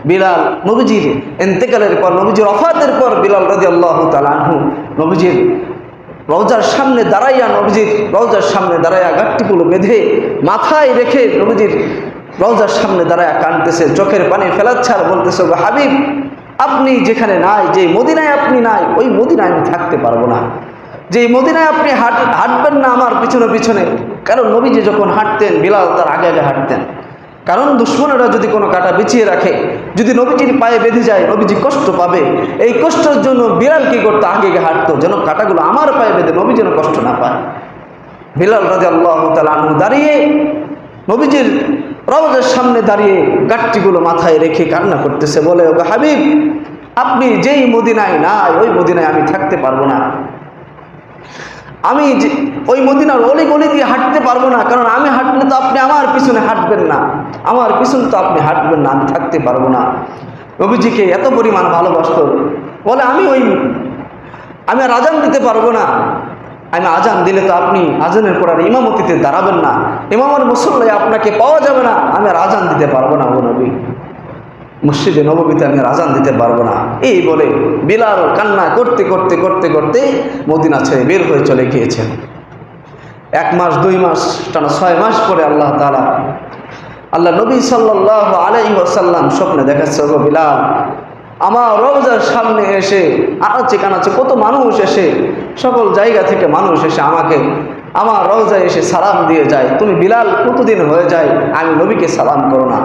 বিলাল নবীজির ইন্তেকালের পর, নবীজির ওফাতের পর বিলাল রাদিয়াল্লাহু তাআলা আনহু নবীজির রওজার সামনে দাঁড়াইয়া, নবীজির রওজার সামনে দাঁড়াইয়া গাঁটটিগুলো বেঁধে মাথায় রেখে নবীজির রওজার সামনে দাঁড়াইয়া কাঁদতেছে, চোখের পানি ফেলাচ্ছে আর বলতেছে, গো হাবিব, আপনি যেখানে নাই, যে মদিনায় আপনি নাই, ওই মদিনায় আমি থাকতে পারবো না। যে মদিনায় আপনি হাঁটবেন না আমার পিছনে পিছনে, কারণ নবীজি যখন হাঁটতেন বিলাল তার আগে আগে হাঁটতেন। কারণ দুশ্মনেরা যদি কোনো কাঁটা বিছিয়ে রাখে, যদি নবীজির পায়ে বেঁধে যায়, নবীজি কষ্ট পাবে। এই কষ্টের জন্য বিলাল কি করতো, আগে আগে হাঁটতো, যেন কাঁটাগুলো আমার পায়ে বেঁধে নবী যেন কষ্ট না পায়। বিলাল রাদিয়াল্লাহু তাআলা আনহু দাঁড়িয়ে নবীজির রওজার সামনে দাঁড়িয়ে গাঁটটিগুলো মাথায় রেখে কান্না করতেছে, বলে, ওগো হাবিব, আপনি যেই মদিনায় নাই, ওই মদিনায় আমি থাকতে পারবো না। আমি ওই মদিনার অলি গলি দিয়ে হাঁটতে পারবো না, কারণ আমি হাঁটলে তো আপনি আমার পিছনে হাঁটবেন না, আমার পিছনে তো আপনি হাঁটবেন না, আমি থাকতে পারবো না। নবীজিকে এত পরিমাণ ভালোবাসত, বলে, আমি আর আজান দিতে পারবো না, আমি আজান দিলে তো আপনি আজানের পর আর ইমামতিতে দাঁড়াবেন না, ইমামের মুসল্লায় আপনাকে পাওয়া যাবে না, আমি আর আজান দিতে পারবো না, ও নবী, মসজিদে নববীতে আমি আর আজান দিতে পারবো না। এই বলে বিলাল কান্না করতে করতে করতে করতে মদিনা ছেড়ে বের হয়ে চলে গিয়েছেন। 1 মাস 2 মাস টানা 6 মাস পরে আল্লাহ তাআলা, আল্লাহ নবী সাল্লাল্লাহু আলাইহি ওয়াসাল্লাম স্বপ্নে দেখাচ্ছে, গো বিলাল, আমার রওজার সামনে এসে আনাচে কানাচে কত মানুষ এসে, সকল জায়গা থেকে মানুষ এসে আমাকে আমার রওজায় এসে সালাম দিয়ে যায়। তুমি বিলাল কতদিন হয়ে যায় আমি নবীকে সালাম করো না,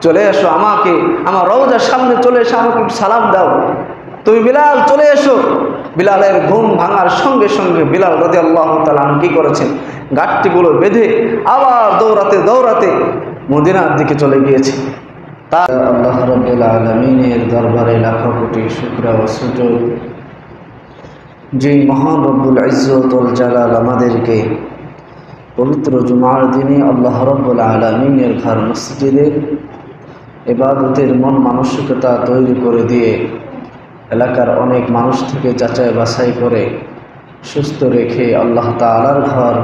চলে এসো, আমাকে আমার রওজার সামনে চলে এসে আমাকে সালাম দাও। তুমি বিলাল চলে এসো। বিলালের ঘুম ভাঙার সঙ্গে সঙ্গে বিলাল রাদিয়াল্লাহু তাআলা কি করেছেন, গাঁটটিগুলো বেঁধে আবার দৌড়াতে দৌড়াতে মদিনার দিকে চলে গিয়েছে। তা আল্লাহ রাব্বুল আলামিনের দরবারে লাখো কোটি শুকর ও সুজুদ, যে মহান রব্বুল ইজ্জত ওয়াল জালাল আমাদেরকে পবিত্র জুমার দিনে আল্লাহ রাব্বুল আলামিনের ঘর মসজিদে ইবাদতের মন মানসিকতা তৈরি করে দিয়ে এলাকার অনেক মানুষ থেকে যাচাই বাছাই করে সুস্থ রেখে আল্লাহ তাআলার ঘর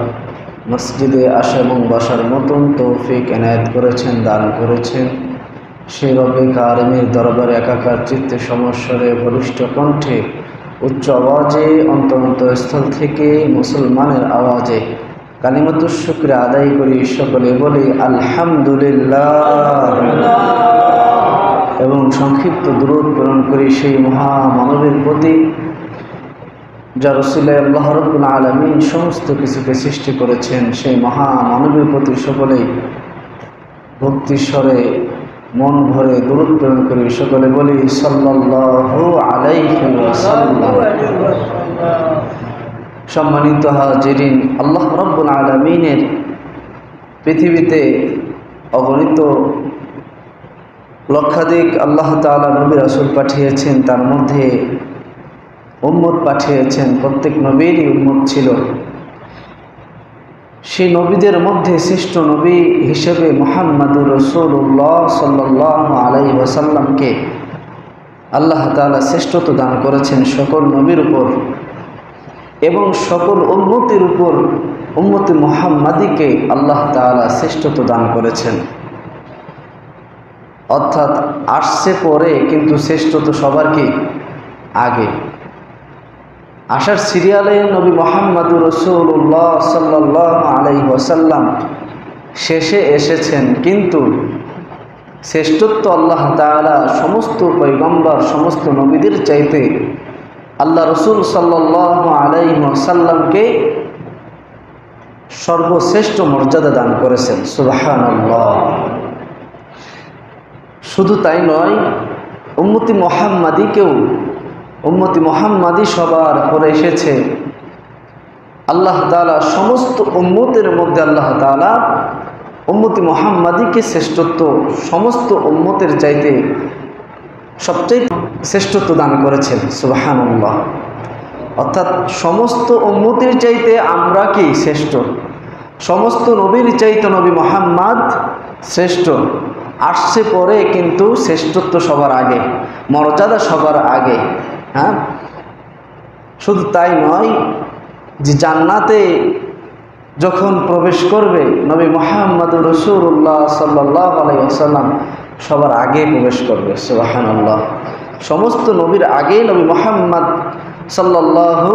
মসজিদে আসা এবং বসার মতন তৌফিক এনায়েত করেছেন, দান করেছেন। সেই রব্বে কারিমের দরবারে একাকার চিত্তে সমস্বরে বলিষ্ঠ কণ্ঠে উচ্চ আওয়াজে অন্তরস্থল থেকে মুসলমানের আওয়াজে কালিমাতুশ শুকরিয়া আদায় করি, সকলে বলি আলহামদুলিল্লাহ, এবং সংক্ষিপ্ত দুরূদ প্রেরণ করি সেই মহামানবের প্রতি, যার উসিলায় আল্লাহ রাব্বুল আলামিন সমস্ত কিছুকে সৃষ্টি করেছেন, সেই মহামানবের প্রতি সকলেই ভক্তিস্বরে মন ভরে দুরূদ প্রেরণ করি, সকলে বলি সাল্লাল্লাহু আলাইহি ওয়াসাল্লাম। সম্মানিত হাজিরিন, আল্লাহ রাব্বুল আলামিনের পৃথিবীতে অগণিত লক্ষাধিক আল্লাহ তাআলা নবী রাসূল পাঠিয়েছেন, তার মধ্যে উম্মত পাঠিয়েছেন, প্রত্যেক নবীরই উম্মত ছিল। সেই নবীদের মধ্যে শ্রেষ্ঠ নবী হিসেবে মুহাম্মদুর রাসূলুল্লাহ সাল্লাল্লাহু আলাইহি ওয়াসাল্লামকে আল্লাহ তাআলা শ্রেষ্ঠত্ব দান করেছেন সকল নবীর উপর, এবং সকল উম্মতের উপর উম্মতে মুহাম্মাদিকে আল্লাহ তাআলা শ্রেষ্ঠত্ব দান করেছেন। অর্থাৎ আসছে পরে, কিন্তু শ্রেষ্ঠত্ব সবার কি আগে। আসার সিরিয়ালে নবী মুহাম্মদুর রাসূলুল্লাহ সাল্লাল্লাহু আলাইহি ওয়াসাল্লাম শেষে এসেছেন, কিন্তু শ্রেষ্ঠত্ব আল্লাহ তাআলা সমস্ত পয়গম্বর সমস্ত নবীদের চাইতে আল্লাহ রসুল সাল্লাল্লাহু আলাইহি ওয়াসাল্লামকে সর্বশ্রেষ্ঠ মর্যাদা দান করেছেন। সুবহানাল্লাহ। শুধু তাই নয়, উম্মতি মুহাম্মাদিকেও, উম্মতি মুহাম্মাদি সবার পরে এসেছে। আল্লাহ তাআলা সমস্ত উম্মতের মধ্যে আল্লাহ তাআলা উম্মতি মুহাম্মাদিকে শ্রেষ্ঠত্ব সমস্ত উম্মতের চাইতে সবচেয়ে শ্রেষ্ঠত্ব দান করেছেন। সুবহানাল্লাহ। অর্থাৎ সমস্ত উম্মতের চাইতে আমরা কি শ্রেষ্ঠ, সমস্ত নবীর চাইতে নবী মুহাম্মদ শ্রেষ্ঠ। আসছে পরে, কিন্তু শ্রেষ্ঠত্ব সবার আগে, মর্যাদা সবার আগে। হ্যাঁ, শুধু তাই নয়, যে জান্নাতে যখন প্রবেশ করবে নবী মুহাম্মদুর রাসূলুল্লাহ সাল্লাল্লাহু আলাইহি ওয়াসাল্লাম, সবার আগে প্রবেশ করবে। সুবহানাল্লাহ। সমস্ত নবীর আগে নবী মুহাম্মদ সাল্লাল্লাহু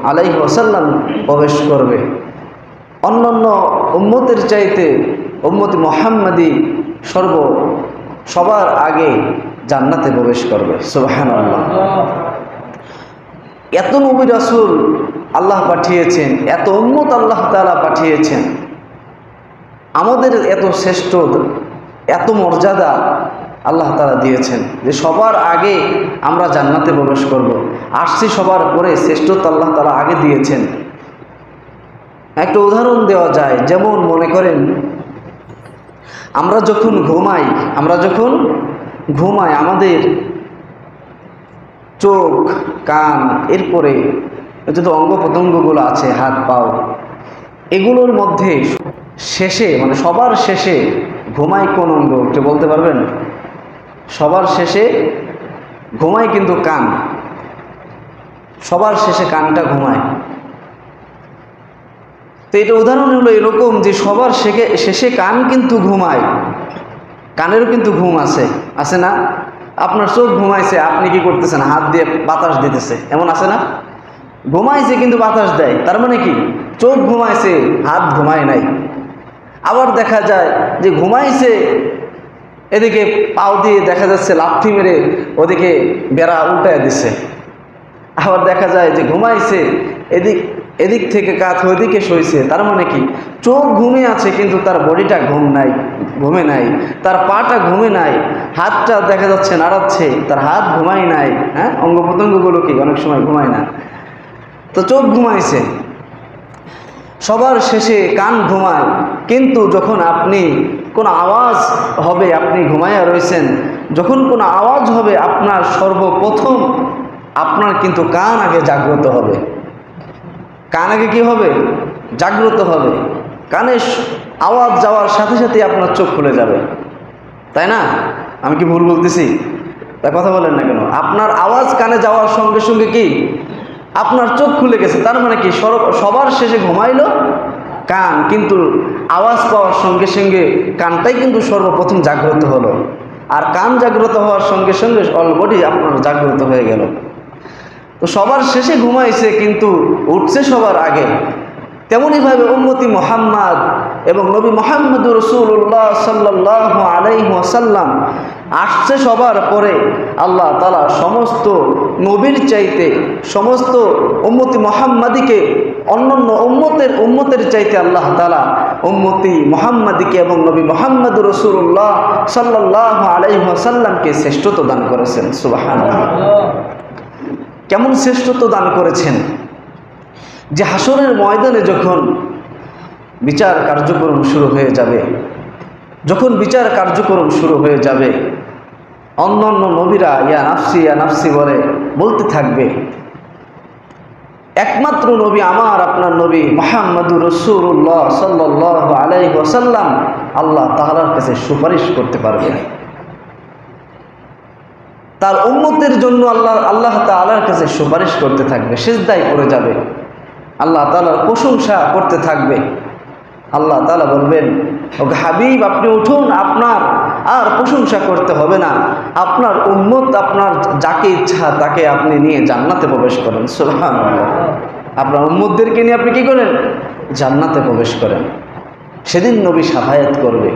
আলাইহি ওয়াসাল্লাম প্রবেশ করবে। অন্যান্য উম্মতের চাইতে উম্মতি মুহাম্মাদি সবার আগে জান্নাতে প্রবেশ করবে। সুবহানাল্লাহ। এত নবী রাসূল আল্লাহ পাঠিয়েছেন, এত উম্মত আল্লাহ তাআলা পাঠিয়েছেন, আমাদের এত শ্রেষ্ঠ, এত মর্যাদা আল্লাহ তাআলা দিয়েছেন যে সবার আগে আমরা জান্নাতে প্রবেশ করব। আসছি সবার পরে, শ্রেষ্ঠত্ব আল্লাহ তাআলা আগে দিয়েছেন। একটা উদাহরণ দেওয়া যায়, যেমন মনে করেন আমরা যখন ঘুমাই আমাদের চোখ, কান, এরপরে যত অঙ্গ প্রত্যঙ্গগুলো আছে, হাত পাও, এগুলোর মধ্যে শেষে মানে সবার শেষে ঘুমায় কোন অঙ্গ একটু বলতে পারবেন? সবার শেষে ঘুমায় কিন্তু কান, সবার শেষে কানটা ঘুমায়। তো এটা উদাহরণ হলো এরকম যে সবার শেষে কান কিন্তু ঘুমায়, কানেরও কিন্তু ঘুম আছে না? আপনার চোখ ঘুমাইছে, আপনি কি করতেছেন? হাত দিয়ে বাতাস দিতেছে, এমন আছে না? ঘুমাইছে কিন্তু বাতাস দেয়, তার মানে কি? চোখ ঘুমাইছে, হাত ঘুমায় নাই। আবার দেখা যায় যে ঘুমাইছে, এদিকে পাও দিয়ে দেখা যাচ্ছে লাথি মেরে ওদিকে বেড়া উল্টায় দিছে। আবার দেখা যায় যে ঘুমাইছে, এদিক থেকে কাত ওদিকে সইছে, তার মানে কি? চোখ ঘুমে আছে কিন্তু তার বডিটা ঘুমে নাই, তার পাটা ঘুমে নাই, হাতটা দেখা যাচ্ছে নাড়াচ্ছে, তার হাত ঘুমায় নাই। হ্যাঁ, অঙ্গ প্রত্যঙ্গগুলো কি অনেক সময় ঘুমায় না, তো চোখ ঘুমাইছে। সবার শেষে কান ঘুমায়, কিন্তু যখন আপনি কোনো আওয়াজ হবে, আপনি ঘুমাইয়া রয়েছেন, যখন কোনো আওয়াজ হবে আপনার সর্বপ্রথম আপনার কিন্তু কান আগে জাগ্রত হবে। কান আগে কি হবে? জাগ্রত হবে। কানে আওয়াজ যাওয়ার সাথে সাথে আপনার চোখ খুলে যাবে, তাই না? আমি কি ভুল বলতেছি? তা কথা বলেন না কেন? আপনার আওয়াজ কানে যাওয়ার সঙ্গে সঙ্গে কি আপনার চোখ খুলে গেছে, তার মানে কি? সবার শেষে ঘুমাইলো কান, কিন্তু আওয়াজ পাওয়ার সঙ্গে সঙ্গে কানটাই কিন্তু সর্বপ্রথম জাগ্রত হলো। আর কান জাগ্রত হওয়ার সঙ্গে সঙ্গে অলরেডি আপনার জাগ্রত হয়ে গেল। তো সবার শেষে ঘুমাইছে কিন্তু উঠছে সবার আগে। তেমনইভাবে উম্মতি মুহাম্মদ এবং নবী মুহাম্মদুর রাসূলুল্লাহ সাল্লাল্লাহু আলাইহি ওয়াসাল্লাম আসছে সবার পরে। আল্লাহ তাআলা সমস্ত নবীর চাইতে, সমস্ত উম্মতি মুহাম্মাদিকে অন্যান্য উম্মতের চাইতে আল্লাহ তাআলা উম্মতি মুহাম্মাদিকে এবং নবী মুহাম্মদুর রাসূলুল্লাহ সাল্লাল্লাহু আলাইহি ওয়াসাল্লামকে শ্রেষ্ঠত্ব দান করেছেন। সুবহানাল্লাহ। কেমন শ্রেষ্ঠত্ব দান করেছেন যে হাসরের ময়দানে যখন বিচার কার্যক্রম শুরু হয়ে যাবে, অন্যান্য নবীরা ইয়া নাফসি বলে বলতে থাকবে, একমাত্র নবী আমার আপনার নবী মুহাম্মদুর রাসূলুল্লাহ সাল্লাল্লাহু আলাইহি ওয়াসাল্লাম আল্লাহ তাআলার কাছে সুপারিশ করতে পারবে। তার উম্মতের জন্য আল্লাহ তাআলার কাছে সুপারিশ করতে থাকবে, সিজদায় পড়ে যাবে, আল্লাহ তাআলার প্রশংসা করতে থাকবে। আল্লাহ তাআলা বলবেন, ও হাবিব আপনি উঠুন, আপনার আর প্রশংসা করতে হবে না, আপনার উম্মত আপনার যাকে ইচ্ছা তাকে আপনি নিয়ে জান্নাতে প্রবেশ করেন। সুবহানাল্লাহ। আপনার উম্মতদেরকে নিয়ে আপনি কি করেন? জান্নাতে প্রবেশ করেন। সেদিন নবী শাফায়াত করবে,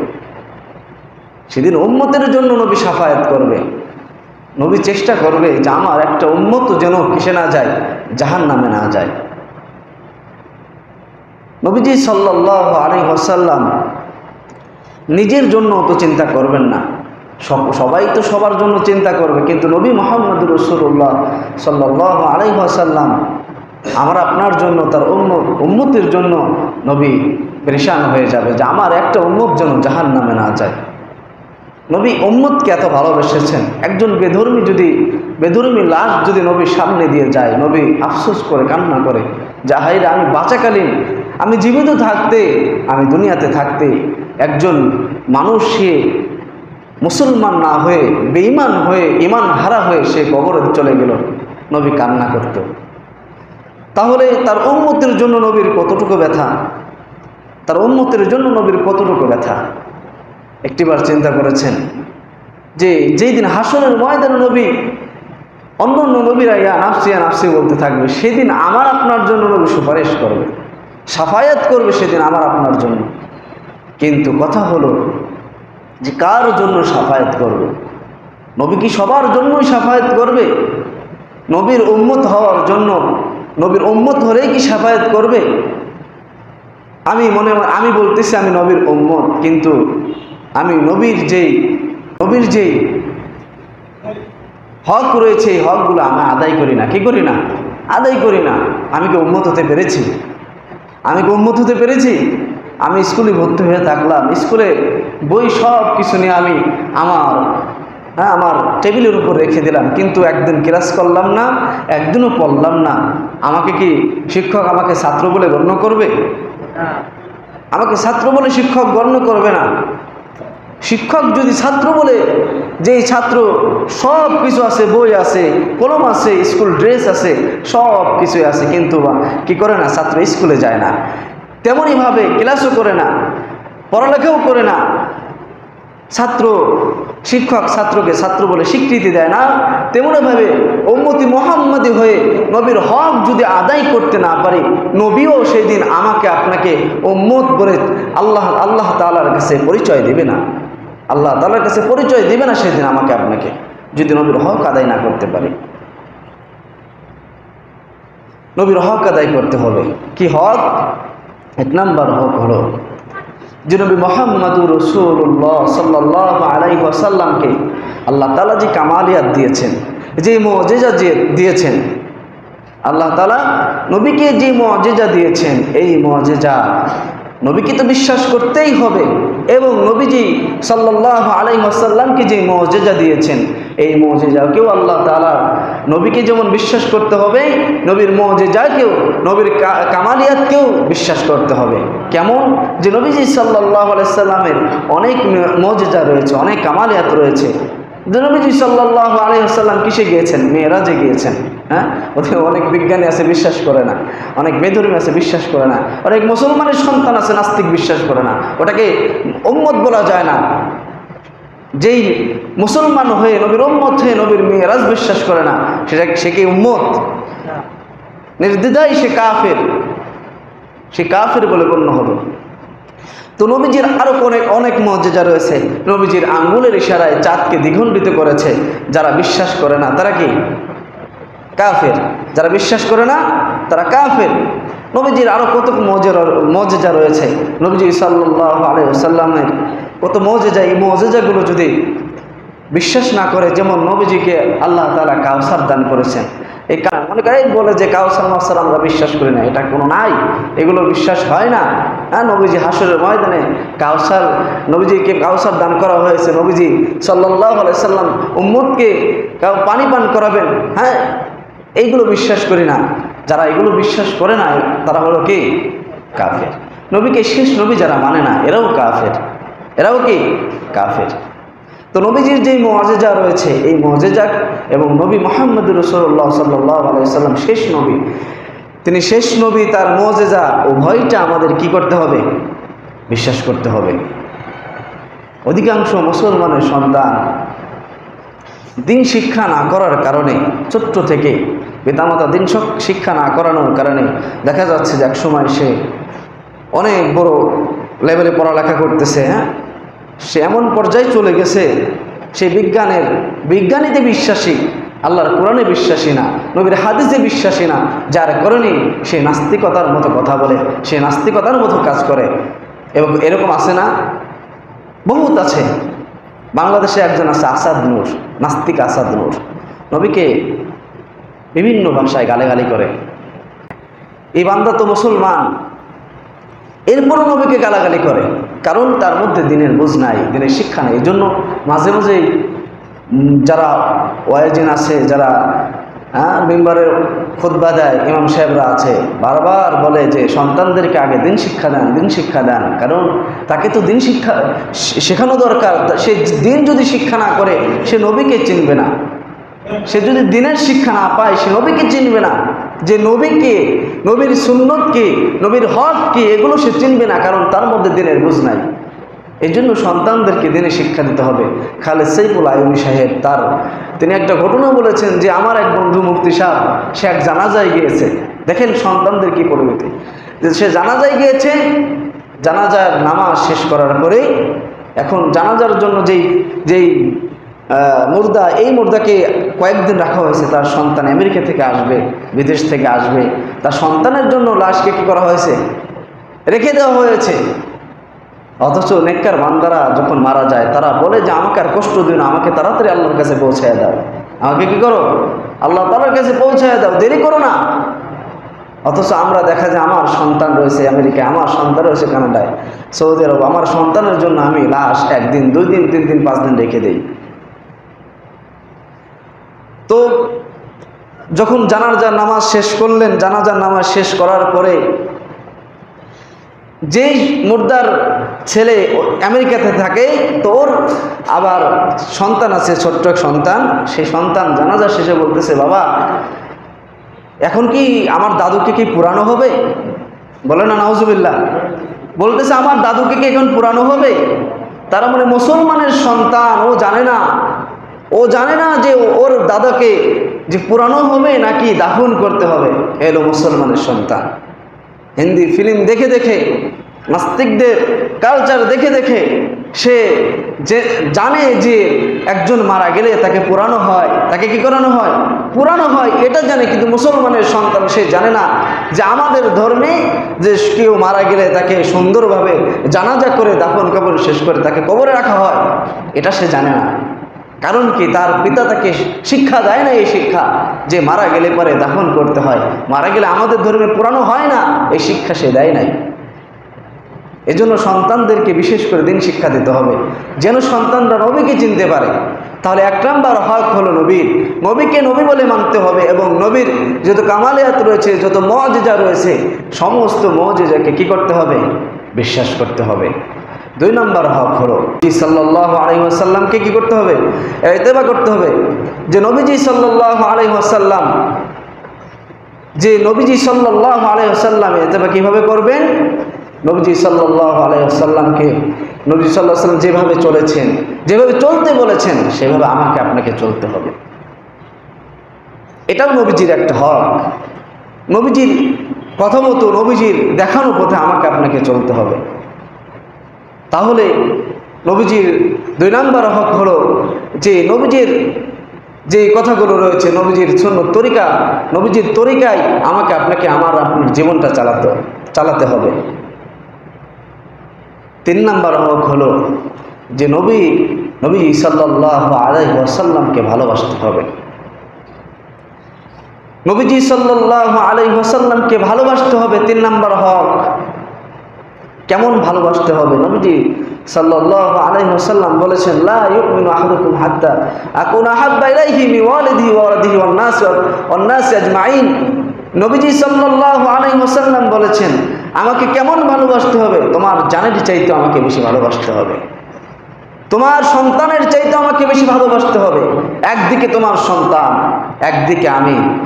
সেদিন উম্মতের জন্য নবী শাফায়াত করবে। নবী চেষ্টা করবে যে আমার একটা উম্মত যেন কিসে না যায়, জাহান্নামে না যায়। নবীজি সাল্লাল্লাহু আলাইহি ওয়াসাল্লাম নিজের জন্য তো চিন্তা করবেন না, সবাই তো সবার জন্য চিন্তা করবে, কিন্তু নবী মুহাম্মদুর রাসূলুল্লাহ সাল্লাল্লাহু আলাইহি ওয়াসাল্লাম আমার আপনার জন্য, তার উম্মতের জন্য নবী পরেশান হয়ে যাবে যে আমার একটা উম্মত যেন জাহান্নামে না যায়। নবী উম্মতকে এত ভালোবেসেছেন। একজন বেধর্মী লাশ যদি নবীর সামনে দিয়ে যায়, নবী আফসোস করে কান্না করে যে হায়রে, আমি বাঁচাকালীন, আমি জীবিত থাকতে, আমি দুনিয়াতে থাকতে একজন মানুষ সে মুসলমান না হয়ে বেঈমান হয়ে ঈমান হারা হয়ে সে কবরে চলে গেল, নবী কান্না করত। তাহলে তার উম্মতের জন্য নবীর কতটুকু ব্যথা, তার উম্মতের জন্য নবীর কতটুকু ব্যথা একটিবার চিন্তা করেছেন? যে যেই দিন হাসরের ময়দানে নবী অন্য নবীরা ইয়া নাফসি বলতে থাকবে, সেদিন আমার আপনার জন্য নবী সুপারিশ করবে, সাফায়াত করবে সেদিন আমার আপনার জন্য। কিন্তু কথা হলো যে কার জন্য সাফায়াত করবে? নবী কি সবার জন্যই সাফায়াত করবে? নবীর উম্মত হওয়ার জন্য, নবীর উম্মত হলেই কি সাফায়াত করবে? আমি বলতেছি আমি নবীর উম্মত, কিন্তু আমি নবীর যেই হক রয়েছে এই হকগুলো আমি আদায় করি না। কি করি না? আদায় করি না। আমি কি উম্মত হতে পেরেছি? আমি স্কুলে ভর্তি হয়ে থাকলাম, স্কুলে বই সব কিছু নিয়ে আমি আমার টেবিলের উপর রেখে দিলাম, কিন্তু একদিন ক্লাস করলাম না, একদিনও পড়লাম না। আমাকে কি শিক্ষক আমাকে ছাত্র বলে গণ্য করবে? আমাকে ছাত্র বলে শিক্ষক গণ্য করবে না। শিক্ষক যদি ছাত্র বলে, যেই ছাত্র সব কিছু আছে, বই আছে, কলম আছে, স্কুল ড্রেস আছে, সব কিছুই আছে, কিন্তু কি করে না? ছাত্র স্কুলে যায় না, তেমনইভাবে ক্লাসও করে না, পড়ালেখাও করে না। শিক্ষক ছাত্রকে ছাত্র বলে স্বীকৃতি দেয় না। তেমনইভাবে উম্মতি মুহাম্মাদি হয়ে নবীর হক যদি আদায় করতে না পারি, নবীও সেই দিন আমাকে আপনাকে উম্মত বলে আল্লাহ তাআলার কাছে পরিচয় দেবে না। আল্লাহ তাআলার কাছে পরিচয় দেবে না সেদিন আমাকে আপনাকে, যদি নবীর হক আদায় না করতে পারি। নবীর হক আদায় করতে হবে। কি হক? এক নাম্বার হক হলো যে নবী মুহাম্মদুর রাসূলুল্লাহ সাল্লাল্লাহু আলাইহি ওয়াসাল্লামকে আল্লাহ তাআলা যে কামালিয়াত দিয়েছেন, যে মুজিজা দিয়েছেন, আল্লাহ তাআলা নবীকে যে মুজিজা দিয়েছেন, এই মুজিজা নবীকে তো বিশ্বাস করতেই হবে। এবং নবীজি সাল্লাল্লাহু আলাইহি ওয়াসাল্লামকে যে মুজিজা দিয়েছেন, এই মুজিজাকেও আল্লাহ তাআলা নবীকে যেমন বিশ্বাস করতে হবে, নবীর মুজিজাকেও, নবীর কামালিয়াতকেও বিশ্বাস করতে হবে। কেমন? যে নবীজি সাল্লাল্লাহু আলাইহি ওয়াসাল্লামের অনেক মুজিজা রয়েছে, অনেক কামালিয়াত রয়েছে। যে নবীজি সাল্লাল্লাহু আলাইহি ওয়াসাল্লাম কিসে গিয়েছেন? মেরাজে গিয়েছেন। ওদের অনেক বিজ্ঞানী আছে বিশ্বাস করে না, অনেক বেধর্মী আছে বিশ্বাস করে না, অনেক মুসলমানের সন্তান আছে নাস্তিক বিশ্বাস করে না। ওটাকে উম্মত বলা যায় না। যেই মুসলমান হয়ে নবীর উম্মত হয়ে নবীর মেরাজ বিশ্বাস করে না, সে কি উম্মত? নির্দ্বিধায় সে কাফের বলে গণ্য হবে। তো নবীজির আরো অনেক মুজিজা রয়েছে। নবীজির আঙ্গুলের ইশারায় চাঁদকে দ্বিখণ্ডিত করেছে। যারা বিশ্বাস করে না তারা কি? কাফের। যারা বিশ্বাস করে না তারা কাফের। নবীজির আরো কত মুজিজা রয়েছে। নবীজি সাল্লাল্লাহু আলাইহি ওয়াসাল্লামের কত মুজিজা, এই মুজিজাগুলো যদি বিশ্বাস না করে, যেমন নবীজিকে আল্লাহ তাআলা কাউসার দান করেছেন, এই মনে করে বলে যে কাউসার মাসার আমরা বিশ্বাস করি না, এটা কোনো নাই, এগুলো বিশ্বাস হয় না। নবীজি হাসরের ময়দানে নবীজিকে কাউসার দান করা হয়েছে, নবীজি সাল্লাল্লাহু আলাইহি সাল্লাম উম্মতকে পানি পান করাবেন। এইগুলো বিশ্বাস করি না। যারা এগুলো বিশ্বাস করে না তারা হলো কি? কাফের। নবীকে শেষ নবী যারা মানে না, এরাও কাফের। এরাও কি? কাফের। তো নবীজির যে মুজিজা রয়েছে, এই মুজিজা এবং নবী মুহাম্মদুর রাসূলুল্লাহ সাল্লাল্লাহু আলাইহি ওয়াসাল্লাম শেষ নবী, তিনি শেষ নবী, তার মুজিজা উভয়টা আমাদের কি করতে হবে? বিশ্বাস করতে হবে। অধিকাংশ মুসলমানের সন্তান দিন শিক্ষা না করার কারণে, ছোট্ট থেকে পিতামাতা দিন শিক্ষা না করানোর কারণে দেখা যাচ্ছে যে একসময় সে অনেক বড় লেভেলে পড়ালেখা করতেছে, সে এমন পর্যায়ে চলে গেছে, সে বিজ্ঞানীতে বিশ্বাসী, আল্লাহর কোরআনে বিশ্বাসী না, নবীর হাদিসে বিশ্বাসী না, যার কারণে সে নাস্তিকতার মতো কথা বলে, সে নাস্তিকতার মতো কাজ করে। এবং এরকম আছে না? বহুত আছে। বাংলাদেশে একজন আছে আসাদ নূর, নাস্তিক আসাদ নূর, নবীকে বিভিন্ন ভাষায় গালাগালি করে। এই বান্দা তো মুসলমান, এরপরও নবীকে গালাগালি করে, কারণ তার মধ্যে দিনের বুঝ নাই, দিনের শিক্ষা নেই। এই জন্য মাঝে মাঝেই যারা ওয়াইজিন আছে, যারা মিম্বারের খুতবা দেয়, ইমাম সাহেবরা আছে, বারবার বলে যে সন্তানদেরকে আগে দিন শিক্ষা দেন, কারণ তাকে তো দিন শিক্ষা শেখানো দরকার। সে দিন যদি শিক্ষা না করে সে নবীকে চিনবে না। সে যদি দিনের শিক্ষা না পায় সে নবীকে চিনবে না। যে নবীকে, নবীর সুন্নত কি, নবীর হক কি, এগুলো সে চিনবে না, কারণ তার মধ্যে দিনের বুঝ নাই। এই জন্য সন্তানদেরকে দিনে শিক্ষা দিতে হবে। খালেদ সাইফুল আইয়ুবী সাহেব তিনি একটা ঘটনা বলেছেন যে আমার এক বন্ধু মুফতি সাহেব সে এক জানাজায় গিয়েছে। দেখেন সন্তানদের কি পরিণতি, যে সে জানাজায় গিয়েছে, জানাজার নামাজ শেষ করার পরে এখন জানাজার জন্য যেই মুর্দা, এই মুর্দাকে কয়েকদিন রাখা হয়েছে। তার সন্তান আমেরিকা থেকে আসবে, বিদেশ থেকে আসবে, তার সন্তানের জন্য লাশকে কী করা হয়েছে, রেখে দেওয়া হয়েছে। অথচ নেককার বান্দারা যখন মারা যায় তারা বলে যে আমাকে আর কষ্ট দিও না, আমাকে তাড়াতাড়ি আল্লাহর কাছে পৌঁছায় দাও, আমাকে কি করো, আল্লাহ তাআলার কাছে পৌঁছায় দাও, দেরি করো না। অথচ আমরা দেখা যায় আমার সন্তান রয়েছে আমেরিকায়, আমার সন্তান রয়েছে কানাডায়, সৌদি আরব, আমার সন্তানের জন্য আমি লাশ 1 দিন 2 দিন 3 দিন 5 দিন রেখে দেই। তো যখন জানাজার নামাজ শেষ করলেন, জানাজার নামাজ শেষ করার পরে যেই মুর্দার ছেলে আমেরিকাতে থাকে, তো ওর আবার সন্তান আছে, ছোট্ট এক সন্তান। সেই সন্তান জানাজা শেষে বলতেছে, বাবা এখন কি আমার দাদুকে কি পুরানো হবে? বলে না নাউজুবিল্লাহ, বলতেছে আমার দাদুকে কি এখন পুরানো হবে? তার মানে মুসলমানের সন্তান, ও জানে না যে ওর দাদাকে যে পুরানো হবে নাকি দাফন করতে হবে। এলো মুসলমানের সন্তান। হিন্দি ফিল্ম দেখে দেখে, নাস্তিকদের কালচার দেখে দেখে সে যে জানে যে একজন মারা গেলে তাকে পুরানো হয়, তাকে কি করানো হয়, পুরানো হয়, এটা জানে। কিন্তু মুসলমানের সন্তান সে জানে না যে আমাদের ধর্মে যে কেউ মারা গেলে তাকে সুন্দরভাবে জানাজা করে দাফন কাফন শেষ করে তাকে কবরে রাখা হয়, এটা সে জানে না। কারণ কি, তার পিতা তাকে শিক্ষা দেয় না, এই শিক্ষা যে মারা গেলে পরে দাফন করতে হয়, মারা গেলে আমাদের ধর্মে পুরানো হয় না, এই শিক্ষা সে দেয় নাই। এজন্য সন্তানদেরকে বিশেষ করে দিন শিক্ষা দিতে হবে, যেন সন্তানরা নবীকে চিনতে পারে। তাহলে 1 নম্বর হক হলো নবীকে নবী বলে মানতে হবে, এবং নবীর যত কামালিয়াত রয়েছে, যত মুআজিজা রয়েছে, সমস্ত মুআজিজাকে কি করতে হবে, বিশ্বাস করতে হবে। 2 নম্বর হক হলো সাল্লাল্লাহু আলাইহি ওয়াসাল্লামকে কি করতে হবে, ইত্তেবা করতে হবে। যে নবীজি সাল্লাল্লাহু আলাইহি ওয়াসাল্লাম, ইত্তেবা কিভাবে করবেন? নবীজি সাল্লাল্লাহু আলাইহি ওয়াসাল্লামকে, নবী সাল্লাল্লাহু আলাইহি ওয়াসাল্লাম যেভাবে চলেছেন, যেভাবে চলতে বলেছেন, সেভাবে আমাকে আপনাকে চলতে হবে। এটাও নবীজির একটা হক। নবীজির কথা মতো, নবীজির দেখানো পথে আমাকে আপনাকে চলতে হবে। তাহলে নবীজির 2 নম্বর হক হলো যে নবীজির যে কথাগুলো রয়েছে, নবীজির সুন্নত তরিকা, নবীজির তরিকায় আমাকে আপনাকে আপনার জীবনটা চালাতে হবে। 3 নম্বর হক হলো যে নবী সাল্লাল্লাহু আলাইহি ওয়াসাল্লামকে ভালোবাসতে হবে। নবীজি সাল্লাল্লাহু আলাইহি ওয়াসাল্লামকে ভালোবাসতে হবে। 3 নম্বর হক। কেমন ভালোবাসতে হবে? নবীজি সাল্লাল্লাহু আলাইহি ওয়াসাল্লাম বলেছেন, লা ইউমিনু আহাদুকুম হাত্তা আকুনা হাব্বা ইলাইহি মিন ওয়ালিদিহি ওয়া ওয়ালাদিহি ওয়ান নাস আজমাইন। নবীজি সাল্লাল্লাহু আলাইহি ওয়াসাল্লাম বলেছেন, আমাকে কেমন ভালোবাসতে হবে? তোমার জানের চাইতে আমাকে বেশি ভালোবাসতে হবে, তোমার সন্তানের চাইতে আমাকে বেশি ভালোবাসতে হবে। একদিকে তোমার সন্তান, একদিকে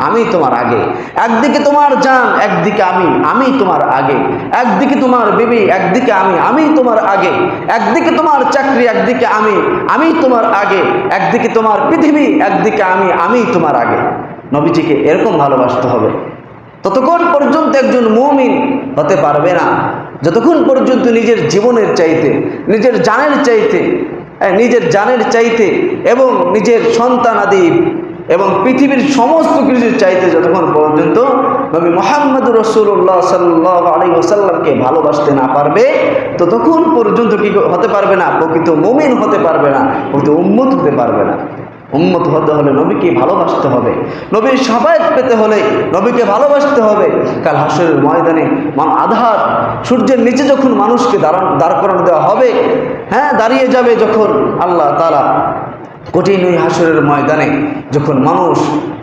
আমি তোমার আগে। একদিকে তোমার জান, একদিকে আমি তোমার আগে। একদিকে তোমার বিবি, একদিকে আমি তোমার আগে। একদিকে তোমার চাকরি, একদিকে আমি তোমার আগে। একদিকে তোমার পৃথিবী, একদিকে আমি তোমার আগে। নবীজিকে এরকম ভালোবাসতে হবে। ততক্ষণ পর্যন্ত একজন মুমিন হতে পারবে না যতক্ষণ পর্যন্ত নিজের জীবনের চাইতে, নিজের জানের চাইতে এবং নিজের সন্তানাদি এবং পৃথিবীর সমস্ত কিছুর চাইতে যতক্ষণ পর্যন্ত নবী মুহাম্মদুর রাসূলুল্লাহ সাল্লাল্লাহু আলাইহি ওয়াসাল্লামকে ভালোবাসতে না পারবে, ততক্ষণ পর্যন্ত কি হতে পারবে না? প্রকৃত মুমিন হতে পারবে না, প্রকৃত উম্মত হতে পারবে না। উম্মত হতে হলে নবীকে ভালোবাসতে হবে। নবীর শাফায়াত পেতে হলে নবীকে ভালোবাসতে হবে। কাল হাসরের ময়দানে আধার সূর্যের নিচে যখন মানুষকে দাঁড় করানো দেওয়া হবে, দাঁড়িয়ে যাবে যখন আল্লাহ তাআলা কঠিন ওই হাসরের ময়দানে, যখন মানুষ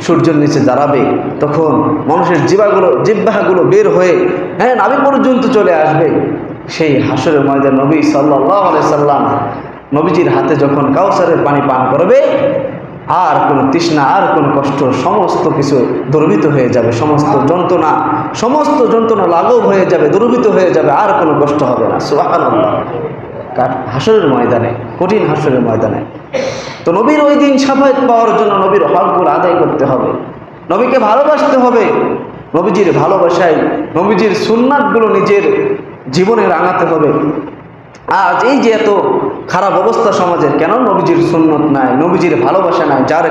সূর্যের নিচে দাঁড়াবে, তখন মানুষের জিহ্বাগুলো বের হয়ে নাভি পর্যন্ত চলে আসবে। সেই হাসরের ময়দানে নবী সাল্লাল্লাহু আলাইহি সাল্লাম নবীজির হাতে যখন কাউসারের পানি পান করবে, আর কোনো তৃষ্ণা, আর কোনো কষ্ট, সমস্ত কিছু দুর্বৃত হয়ে যাবে। সমস্ত যন্ত্রণা লাঘব হয়ে যাবে, দুর্বৃত হয়ে যাবে, আর কোনো কষ্ট হবে না। সুবহানাল্লাহ। হাসরের ময়দানে, কঠিন হাসরের ময়দানে। তো নবীর ওই দিন শাফায়াত পাওয়ার জন্য নবীর হকগুলো আদায় করতে হবে, নবীকে ভালোবাসতে হবে, নবীজির ভালোবাসায় নবীজির সুন্নাতগুলো নিজের জীবনে রাঙাতে হবে। আজ এই যে এত খারাপ অবস্থা সমাজের, কেন নবীজির সুন্নত নাই, নবীজির ভালোবাসা নাই, যার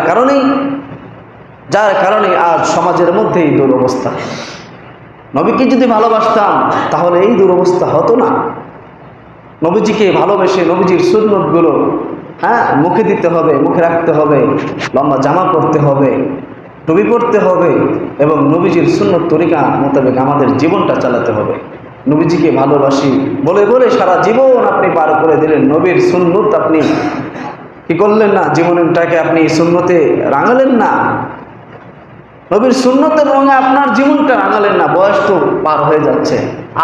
কারণেই আজ সমাজের মধ্যে এই দুরবস্থা। নবীকে যদি ভালোবাসতাম তাহলে এই দুরবস্থা হতো না। নবীজিকে ভালোবেসে নবীজির সুন্নতগুলো মুখে দিতে হবে, মুখে রাখতে হবে, লম্বা জামা পরতে হবে, টুপি পরতে হবে এবং নবীজির সুন্নত তরিকা মোতাবেক আমাদের জীবনটা চালাতে হবে। নবীজিকে ভালোবাসি বলে বলে সারা জীবন আপনি পার করে দিলেন, নবীর সুন্নত আপনি কি করলেন না, জীবনটাকে আপনি সুন্নতে রাঙালেন না, নবীর সুন্নতের রঙে আপনার জীবনটা রাঙালেন না। বয়স তো পার হয়ে যাচ্ছে,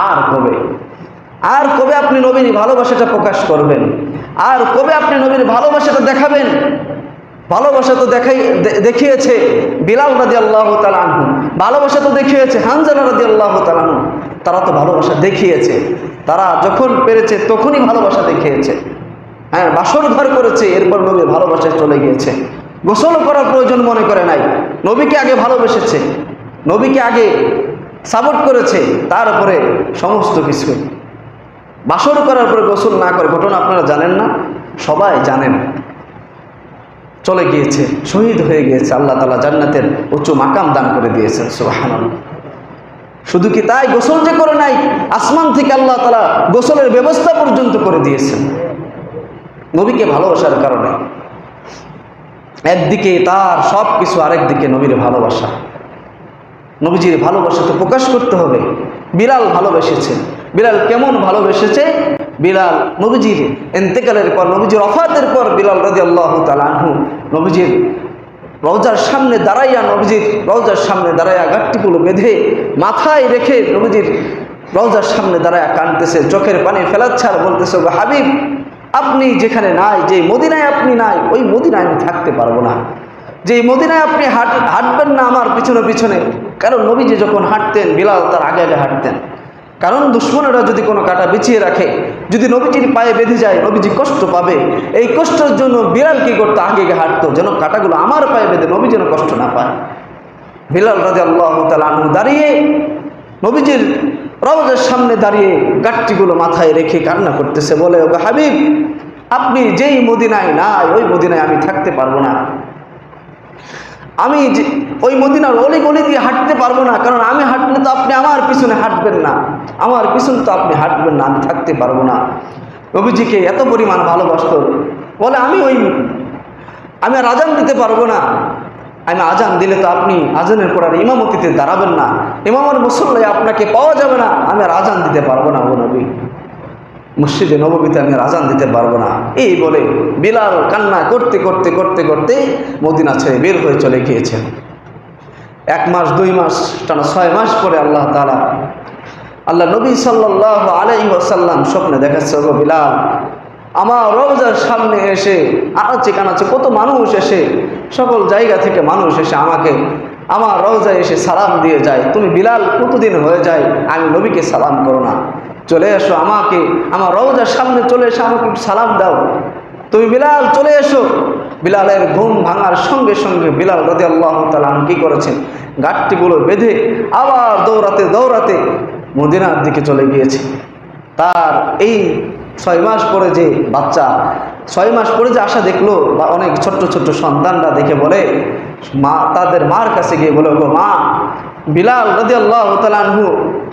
আর কবে আপনি নবীর ভালোবাসাটা প্রকাশ করবেন, আর কবে আপনি নবীর ভালোবাসাটা দেখাবেন? ভালোবাসা তো দেখিয়েছে বিলাল রাদিয়াল্লাহু তাআলা আনহু, ভালোবাসা তো দেখিয়েছে হানজালা রাদিয়াল্লাহু তাআলা আনহু। তারা তো ভালোবাসা দেখিয়েছে, তারা যখন পেরেছে তখনই ভালোবাসা দেখিয়েছে। বাসর ঘর করেছে, এরপর নবীর ভালোবাসায় চলে গিয়েছে, গোসল করার প্রয়োজন মনে করে নাই, নবীকে আগে ভালোবেসেছে, নবীকে আগে সাপোর্ট করেছে, তারপরে সমস্ত কিছু। বাসর করার পরে গোসল না করে, ঘটনা আপনারা জানেন না, সবাই জানেন, চলে গিয়েছে, শহীদ হয়ে গিয়েছে। আল্লাহ তাআলা জান্নাতের উচ্চ মাকাম দান করে দিয়েছেন, সুবহানাল্লাহ। শুধু কি তাই, গোসল যে করে নাই, আসমান থেকে আল্লাহ তাআলা গোসলের ব্যবস্থা পর্যন্ত করে দিয়েছেন নবীকে ভালোবাসার কারণে। একদিকে তার সব কিছু, আরেকদিকে নবীর ভালোবাসা। নবীজির ভালোবাসা তো প্রকাশ করতে হবে। বিলাল ভালোবেসেছে, বিলাল কেমন ভালোবেসেছে? বিলাল নবীজির ইন্তেকালের পর, নবীজির ওফাতের পর বিলাল রাদিয়াল্লাহু তাআলা আনহু নবীজির রওজার সামনে দাঁড়াইয়া গাঁটটিগুলো বেঁধে মাথায় রেখে নবীজির রওজার সামনে দাঁড়াইয়া কাঁদতেছে, চোখের পানি ফেলাচ্ছে আর বলতেছে, ওগো হাবিব, আপনি যেখানে নাই, যে মদিনায় আপনি নাই, ওই মদিনায় আমি থাকতে পারবো না। যে মদিনায় আপনি হাঁটবেন না আমার পিছনে পিছনে, কারণ নবীজি যখন হাঁটতেন বিলাল তার আগে আগে হাঁটতেন। কারণ দুশ্মনেরা যদি কোনো কাঁটা বিছিয়ে রাখে, যদি নবীজির পায়ে বেঁধে যায়, নবীজি কষ্ট পাবে। এই কষ্টের জন্য বিলাল কি করতো, আগে আগে হাঁটতো, যেন কাঁটাগুলো আমার পায়ে বেঁধে নবী যেন কষ্ট না পায়। বিলাল রাদিয়াল্লাহু তাআলা আনহু দাঁড়িয়ে নবীজির রওজার সামনে দাঁড়িয়ে গাঁটটিগুলো মাথায় রেখে কান্না করতেছে, বলে, ওগো হাবিব, আপনি যেই মদিনায় নাই, ওই মদিনায় আমি থাকতে পারবো না। আমি ওই মদিনার অলি গলি দিয়ে হাঁটতে পারবো না, কারণ আমি হাঁটলে তো আপনি আমার পিছনে হাঁটবেন না, আমার পিছনে তো আপনি হাঁটবেন না, আমি থাকতে পারবো না। নবীজিকে এত পরিমাণ ভালোবাসত, বলে, আমি আর আজান দিতে পারবো না, আমি আজান দিলে তো আপনি আজানের পর আর ইমামতিতে দাঁড়াবেন না, ইমামের মুসল্লায় আপনাকে পাওয়া যাবে না, আমি আর আজান দিতে পারবো না, ও নবী, মসজিদে নববীতে আমি আর আজান দিতে পারবো না। এই বলে বিলাল কান্না করতে করতে করতে করতে মদিনা ছেড়ে বের হয়ে চলে গিয়েছেন। 1 মাস 2 মাস টানা 6 মাস পরে আল্লাহ নবী সাল্লাল্লাহু আলাইহি ওয়াসাল্লাম স্বপ্নে দেখাচ্ছে, ওগো বিলাল, আমার রওজার সামনে এসে আনাচে কানাচে কত মানুষ এসে, সকল জায়গা থেকে মানুষ এসে আমাকে আমার রওজায় এসে সালাম দিয়ে যায়। তুমি বিলাল, কতদিন হয়ে যায় আমি নবীকে সালাম করো না, চলে এসো, আমাকে আমার রওজার সামনে চলে এসে আমাকে সালাম দাও। তুমি বিলাল চলে এসো। বিলালের ঘুম ভাঙার সঙ্গে সঙ্গে বিলাল রাদিয়াল্লাহু তাআলা কি করেছেন, গাঁটটিগুলো বেঁধে আবার দৌড়াতে দৌড়াতে মদিনার দিকে চলে গিয়েছে। তার এই 6 মাস পরে যে বাচ্চা, 6 মাস পরে যে আশা দেখলো, বা অনেক ছোট্ট ছোট্ট সন্তানরা দেখে বলে, তাদের মার কাছে গিয়ে বলে, ওগো মা, বিলাল রাদিয়াল্লাহু তাআলা আনহু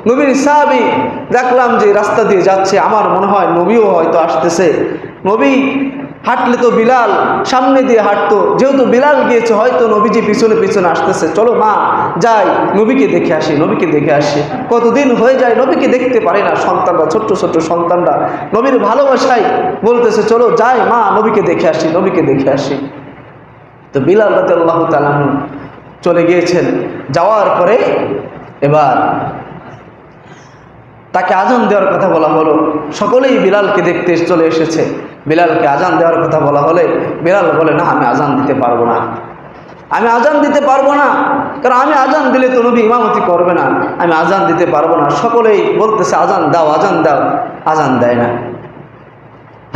নবীর সাহাবী, দেখলাম যে রাস্তা দিয়ে যাচ্ছে, আমার মনে হয় নবীও হয়তো আসতেছে। নবী হাঁটলে তো বিলাল সামনে দিয়ে হাঁটতো, যেহেতু বিলাল গিয়েছে হয়তো নবীজি পিছনে পিছনে আসতেছে, চলো মা যাই, নবীকে দেখে আসি। কতদিন হয়ে যায় নবীকে দেখতে পারি না। সন্তানরা, ছোট্ট ছোট্ট সন্তানরা নবীর ভালোবাসায় বলতেছে, চলো যাই মা, নবীকে দেখে আসি। তো বিলাল রাদিয়াল্লাহু তাআলা আনহু চলে গিয়েছেন। যাওয়ার পরে এবার তাকে আজান দেওয়ার কথা বলা হলো, সকলেই বিলালকে দেখতে চলে এসেছে। বিলালকে আজান দেওয়ার কথা বলা হলে বিলাল বলে, না, আমি আজান দিতে পারবো না, কারণ আমি আজান দিলে তো নবী ইমামতি করবে না, আমি আজান দিতে পারবো না। সকলেই বলতেছে, আজান দাও, আজান দেয় না।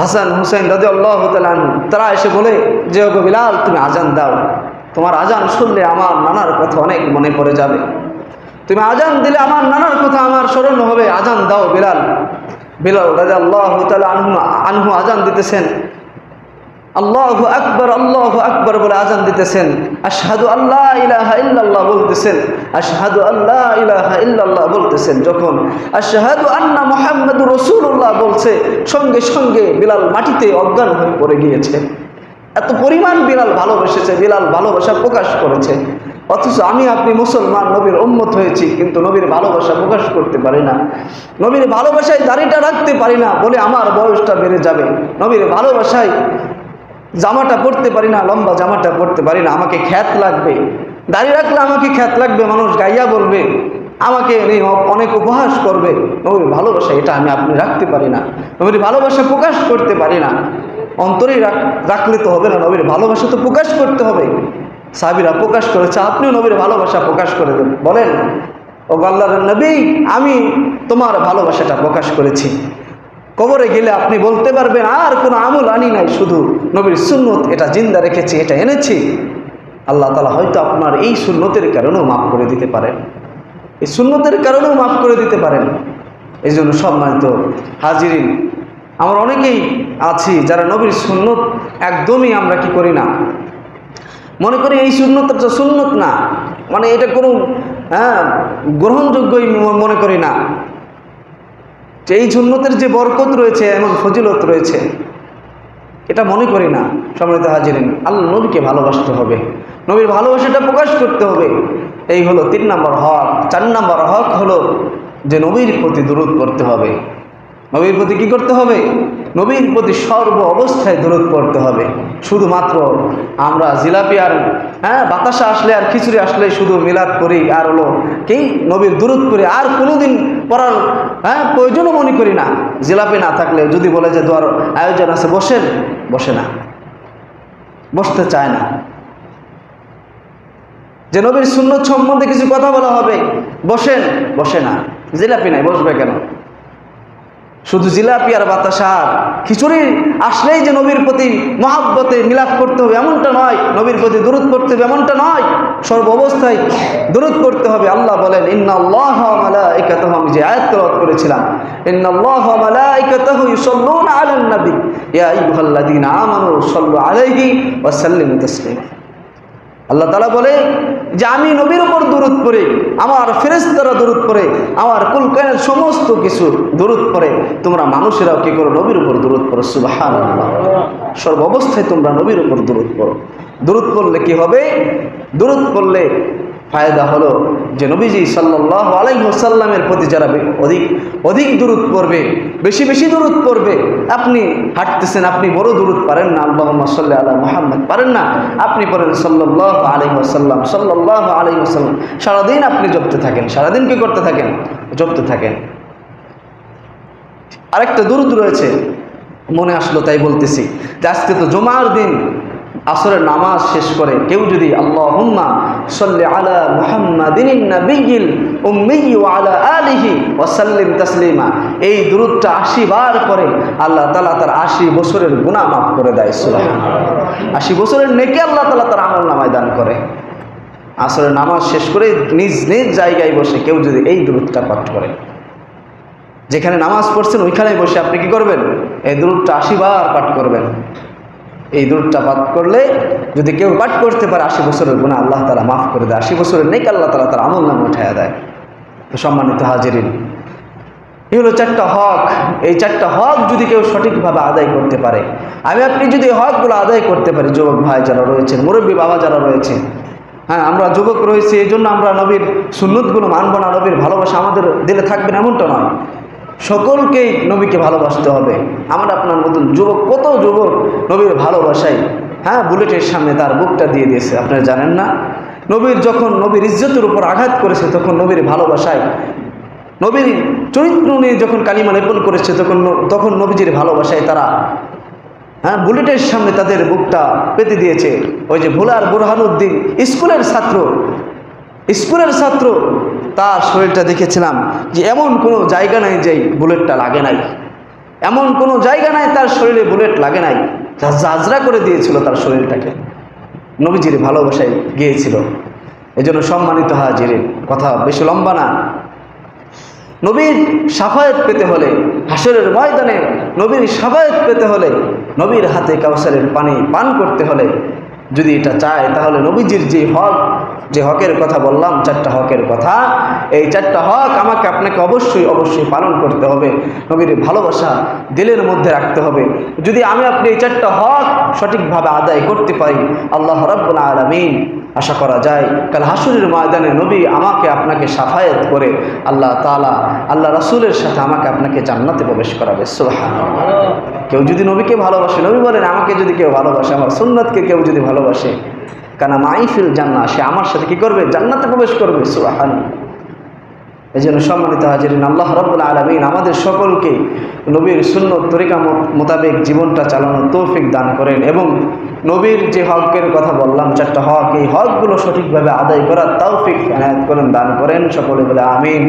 হাসান হুসাইন রাদিয়াল্লাহু তাআলা আনহু তারা এসে বলে যে ওগো বিলাল তুমি আজান দাও, তোমার আজান শুনলে আমার নানার কথা অনেক মনে পড়ে যাবে, তুমি আজান দিলে আমার নানার কথা আমার স্মরণ হবে, আজান দাও বিলাল। বিলাল রাদিয়াল্লাহু তাআলা আনহু আজান দিতেছেন, আল্লাহু আকবার বলে আজান দিতেছেন, আশহাদু আল্লা ইলাহা ইল্লাল্লাহ বলতেছেন, আশহাদু আল্লা ইলাহা ইল্লাল্লাহ বলতেছেন। যখন আশহাদু আন্না মুহাম্মাদুর রাসূলুল্লাহ বলছে, সঙ্গে সঙ্গে বিলাল মাটিতে অজ্ঞান হয়ে পড়ে গিয়েছে। এত পরিমাণ বিলাল ভালোবেসেছে, বিলাল ভালোবাসা প্রকাশ করেছে। অথচ আমি আপনি মুসলমান, নবীর উম্মত হয়েছি, কিন্তু নবীর ভালোবাসা প্রকাশ করতে পারি না, নবীর ভালোবাসায় দাড়িটা রাখতে পারি না বলে আমার বয়সটা বেড়ে যাবে, নবীর ভালোবাসায় জামাটা পরতে পারি না, লম্বা জামাটা পরতে পারি না, আমাকে খ্যাত লাগবে, দাঁড়িয়ে রাখলে আমাকে খ্যাত লাগবে, মানুষ গাইয়া বলবে, আমাকে অনেক উপহাস করবে। নবীর ভালোবাসা এটা আমি আপনি রাখতে পারি না, নবীর ভালোবাসা প্রকাশ করতে পারি না। অন্তরেই রাখলে তো হবে না, নবীর ভালোবাসা তো প্রকাশ করতে হবে। সাহাবীরা প্রকাশ করেছে, আপনিও নবীর ভালোবাসা প্রকাশ করে দেন, বলেন ও আল্লাহর নবী আমি তোমার ভালোবাসাটা প্রকাশ করেছি। কবরে গেলে আপনি বলতে পারবেন আর কোনো আমল আনি নাই, শুধু নবীর সুন্নত এটা জিন্দা রেখেছি, এটা এনেছি। আল্লাহ তাআলা হয়তো আপনার এই সুন্নতের কারণেও মাফ করে দিতে পারেন, এই সুন্নতের কারণেও মাফ করে দিতে পারেন। এই জন্য সম্মানিত হাজিরিন, আমরা অনেকেই আছি যারা নবীর সুন্নত একদমই আমরা কি করি না, মনে করি এই সুন্নতটা সুন্নত না, মানে এটা কোনো গ্রহণযোগ্যই মনে করি না, যে এই সুন্নতের যে বরকত রয়েছে এবং ফজিলত রয়েছে এটা মনে করি না। সম্মানিত হাজিরিন, আল্লাহ নবীকে ভালোবাসতে হবে, নবীর ভালোবাসাটা প্রকাশ করতে হবে। এই হলো 3 নম্বর হক। 4 নম্বর হক হলো যে নবীর প্রতি দরুদ পড়তে হবে। নবীর প্রতি কি করতে হবে? নবীর প্রতি সর্ব অবস্থায় দরুদ পড়তে হবে। শুধুমাত্র আমরা জিলাপি আর বাতাসা আসলে আর খিচুড়ি আসলে শুধু মিলাদ করি আর হলো কি নবীর দরুদ করি, আর কোনোদিন পড়ার প্রয়োজনও মনে করি না। জিলাপি না থাকলে যদি বলে যে দোয়ার আয়োজন আছে বসেন, বসে না, বসতে চায় না। যে নবীর সুন্নত সম্বন্ধে কিছু কথা বলা হবে, বসেন, বসে না। জিলাপি নাই, বসবে কেন? শুধু জিলাপি আর বাতাসা আর খিচুড়ি আসলেই যে নবীর প্রতি মহাব্বতে মিলাদ করতে হবে এমনটা নয়, নবীর প্রতি দরুদ পড়তে হবে এমনটা নয়, সর্ব অবস্থায় দরুদ পড়তে হবে। আল্লাহ বলেন ইন্নাল্লাহা ওয়া মালাইকাতাহু, আমি যে আয়াত তেলাওয়াত করেছিলাম, ইন্নাল্লাহা ওয়া মালাইকাতাহু ইউসাল্লুনা আলান নবী ইয়া আইয়ুহাল্লাযীনা আমানু সাল্লু আলাইহি ওয়া সাল্লিমু তাসলিমা। আল্লাহ তাআলা বলে যে আমি নবীর উপর দরুদ পড়ে, আমার ফেরেশতারা দরুদ পড়ে, আমার কুল কায়নাত সমস্ত কিছু দরুদ পড়ে, তোমরা মানুষেরাও কি করো? নবীর উপর দরুদ পড়ো। সুবহানাল্লাহ। সর্ব অবস্থায় তোমরা নবীর উপর দরুদ পড়ো। দরুদ পড়লে কি হবে? দরুদ পড়লে ফায়দা হলো যে নবীজি সাল্লাল্লাহু আলাইহি ওয়াসাল্লামের প্রতি যারা অধিক দরুদ পড়বে, বেশি বেশি দরুদ পড়বে। আপনি হাঁটতেছেন, আপনি বড় দরুদ পারেন না, আল্লাহুম্মা সাল্লি আলা মুহাম্মদ পারেন না, আপনি পড়েন সাল্লাল্লাহু আলাইহি ওয়াসাল্লাম, সাল্লাল্লাহু আলাইহি ওয়াসাল্লাম। সারাদিন আপনি জপতে থাকেন, সারাদিন কি করতে থাকেন? জপতে থাকেন। আরেকটা দরুদ রয়েছে, মনে আসলো তাই বলতেছি, যে আজকে তো জুমার দিন, আসরের নামাজ শেষ করে কেউ যদি আল্লাহুম্মা সাল্লি আলা মুহাম্মাদিন নাবিয়্যিল উম্মি ওয়া আলা আলিহি ওয়া সাল্লিম তাসলিমা, এই দুরূদটা 80 বার করে আল্লাহ তাআলা তার 80 বছরের গুনাহ মাফ করে দেয়। সুবহানাল্লাহ। 80 বছরের নেকি আল্লাহ তাআলা তার আমলনামায় দান করে। আসরের নামাজ শেষ করে নিজ নিজ জায়গায় বসে কেউ যদি এই দুরূদটা পাঠ করে, যেখানে নামাজ পড়ছেন ওইখানেই বসে আপনি কি করবেন? এই দুরূদটা 80 বার পাঠ করবেন। এই দরুদটা পাঠ করলে যদি কেউ পাঠ করতে পারে 80 বছরের গুনাহ আল্লাহ তাআলা মাফ করে দেয়, 80 বছরের নেকি আল্লাহ তাআলা তার আমলনামা উঠায়া দেয়। তো সম্মানিত হাজিরিন, এই হলো 4টা হক। এই 4টা হক যদি কেউ সঠিকভাবে আদায় করতে পারে, আমি আপনি যদি হকগুলো আদায় করতে পারি, যুবক ভাই যারা রয়েছেন, মুরব্বী বাবা যারা রয়েছেন, আমরা যুবক রয়েছি এই জন্য আমরা নবীর সুন্নতগুলো মানব না, নবীর ভালোবাসা আমাদের দিলে থাকবে না এমনটা নয়। সকলকেই নবীকে ভালোবাসতে হবে। আমার আপনার মতন যুবক, কত যুবক নবীর ভালোবাসায় বুলেটের সামনে তার বুকটা দিয়ে দিয়েছে, আপনারা জানেন না? নবীর ইজ্জতের উপর আঘাত করেছে, তখন নবীর ভালোবাসায়, নবীর চরিত্র নিয়ে যখন কালিমা লেপন করেছে, তখন নবীজির ভালোবাসায় তারা বুলেটের সামনে তাদের বুকটা পেতে দিয়েছে। ওই যে ভোলার বুরহানুদ্দিন স্কুলের ছাত্র, তার শরীরটা দেখেছিলাম যে এমন কোনো জায়গা নাই যে বুলেটটা লাগে নাই, এমন কোনো জায়গা নাই তার শরীরে বুলেট লাগে নাই, যা জাজরা করে দিয়েছিল তার শরীরটাকে, নবীজির ভালোবাসায় গিয়েছিল। এজন্য সম্মানিত হাজিরিন, কথা বেশি লম্বা না, নবীর শাফায়াত পেতে হলে, হাসরের ময়দানে নবীর শাফায়াত পেতে হলে, নবীর হাতে কাউসারের পানি পান করতে হলে যদি এটা চায়, তাহলে নবীজির যে হকের কথা বললাম, 4টা হকের কথা, এই 4টা হক আমাকে আপনাকে অবশ্যই অবশ্যই পালন করতে হবে। নবীর ভালোবাসা দিলের মধ্যে রাখতে হবে। যদি আমি আপনি এই 4টা হক সঠিকভাবে আদায় করতে পারি, আল্লাহ রাব্বুল আলামিন আশা করা যায় কাল হাসরের ময়দানে নবী আমাকে আপনাকে শাফায়াত করে আল্লাহ তাআলা আল্লাহ রাসূলের সাথে আমাকে আপনাকে জান্নাতে প্রবেশ করাবে। সুবহানাল্লাহ। কেউ যদি নবীকে ভালোবাসে, নবী বলেন আমাকে যদি কেউ ভালোবাসে, আমার সুন্নাতকে কেউ যদি ভালোবাসে, কানা মাইফিল জান্নাহ, সে আমার সাথে কি করবে? জান্নাতে প্রবেশ করবে। সুবহানাল্লাহ। এই জন্য সম্মানিত হাজিরিন, আল্লাহ রাব্বুল আলামিন আমাদের সকলকে নবীর সুন্নত তরিকা মোতাবেক জীবনটা চালানোর তৌফিক দান করেন এবং নবীর যে হকের কথা বললাম 4টা হক, এই হকগুলো সঠিকভাবে আদায় করার তৌফিক এনায়েত করেন, দান করেন। সকলে বলে আমিন।